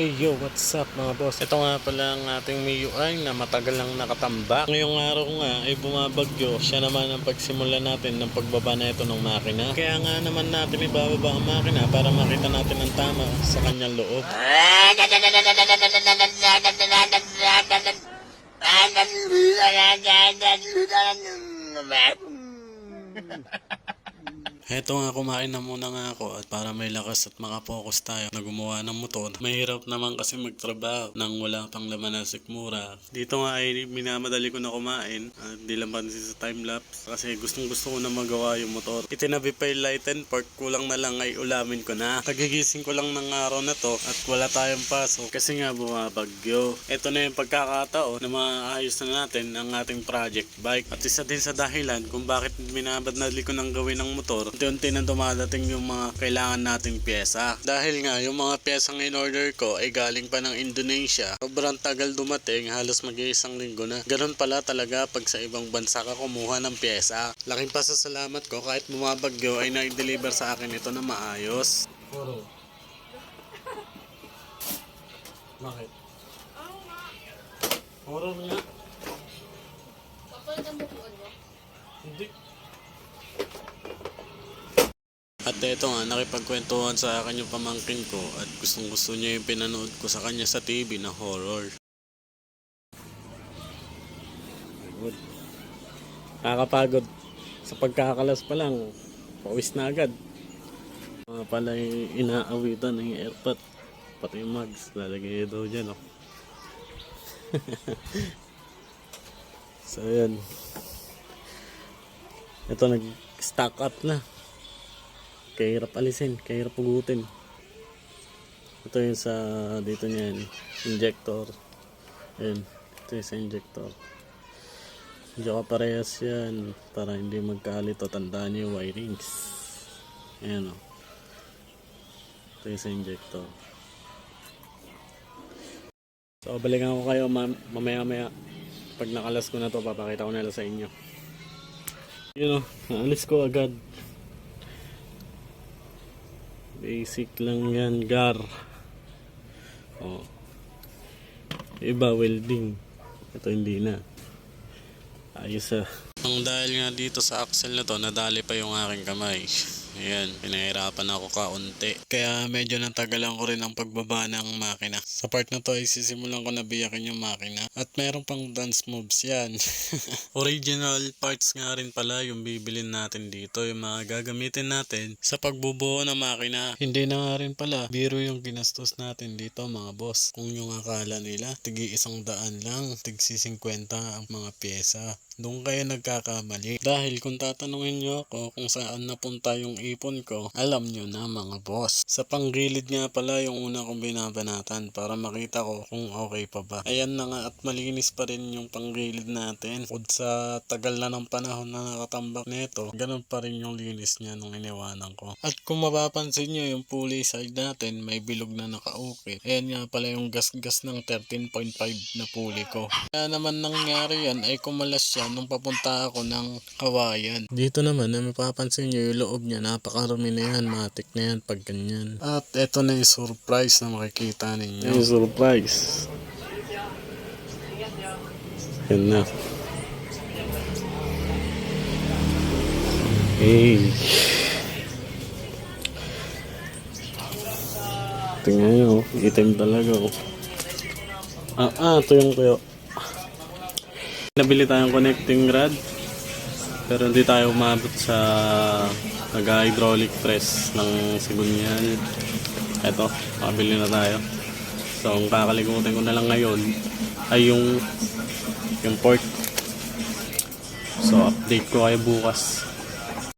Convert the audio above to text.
Hey yo, what's up mga boss? Ito nga pala ang ating MIUI na matagal lang nakatambak. Ngayong araw nga ay bumabagyo. Siya naman ang pagsimula natin ng pagbaba na ito ng makina. Kaya nga naman natin ibababa ang makina para makita natin ang tama sa kanyang loob. Heto nga, kumain na muna nga ako at para may lakas at makapokus tayo na gumawa ng motor. Mahirap naman kasi magtrabaho nang wala pang laman ng sikmura. Dito nga ay minamadali ko na kumain at di lang pansin sa timelapse kasi gustong gusto ko na magawa yung motor. Itinabi pa yung light and pork, kulang na lang ay ulamin ko na. Kagigising ko lang ng araw na to at wala tayong pasok kasi nga bumabagyo. Ito na yung pagkakataon na maayos na natin ang ating project bike. At isa din sa dahilan kung bakit minamadali ko nang gawin ng motor, unti-unti nang dumadating yung mga kailangan nating pyesa. Dahil nga yung mga pyesang in-order ko ay galing pa ng Indonesia. Sobrang tagal dumating, halos mag-iisang linggo na. Ganun pala talaga pag sa ibang bansa ka kumuha ng pyesa. Laking pasasalamat ko kahit bumabagyo ay na-deliver sa akin ito na maayos. Horror. Bakit? Horror nga. Kapag namukuan mo? Hindi. At ito nga, nakipagkwentuhan sa akin yung pamangkin ko at gustong gusto niya yung pinanood ko sa kanya sa TV na horror. Good. Nakakapagod. Sa pagkakalas pa lang, pawis na agad. Mga pala yung inaawitan ng airpot. Pati yung mugs, lalagay daw dyan. Oh. So yun. Ito nag-stack up na. Kahirap alisin, kahirap pugutin. Ito yung sa dito niyan, injector. Ayan, ito yung sa injector. Medyo kaparehas yan para hindi magkalito. Tandaan niyo yung wirings. Ayan o. Ito yung sa injector. So balikan ko kayo mamaya-maya. Pag nakalas ko na to, papakita ko na lang sa inyo. Yun o, naalis ko agad. Basic lang yan, gar. Oh. Iba welding. Ito hindi na. Ayos ah. Ang dahil nga dito sa axle na to, nadali pa yung aking kamay. Ayan, pinahirapan ako kaunti. Kaya medyo natagalan ko rin ang pagbaba ng makina. Sa part na to ay sisimulan ko na biyakin yung makina. At meron pang dance moves yan. Original parts nga rin pala yung bibilin natin dito. Yung mga gagamitin natin sa pagbubuo ng makina. Hindi na nga rin pala biro yung ginastos natin dito mga boss. Kung yung akala nila, tigi 100 lang, tigsi 50 ang mga pyesa. Doon kayo nagkakamali. Dahil kung tatanungin nyo ako kung saan napunta yung ipon ko, alam nyo na mga boss. Sa panggilid nga pala yung una kong binabanatan para makita ko kung okay pa ba. Ayan na nga at malinis pa rin yung panggilid natin. Kung sa tagal na ng panahon na nakatambak nito, ganun pa rin yung linis niya nung iniwanan ko. At kung mapapansin nyo yung pulley side natin, may bilog na nakaukit. Ayan nga pala yung gas-gas ng 13.5 na pulley ko. Kaya naman nangyari yan ay kumalas siya nung papunta ako ng Kawayan. Dito naman na mapapansin nyo yung loob niya, napakarumi na yan, matik na yan pag ganyan. At eto na yung surprise na makikita ninyo. Yung surprise. Yan na. Hey. Tingnan nyo, itim talaga. Ito yung kuyo. Nabili tayong connecting rod pero hindi tayo umabot sa nag-hydraulic press ng Sigunyal. Eto, makabili na tayo. So ang kakalimutan ko na lang ngayon ay yung port. So update ko kayo bukas.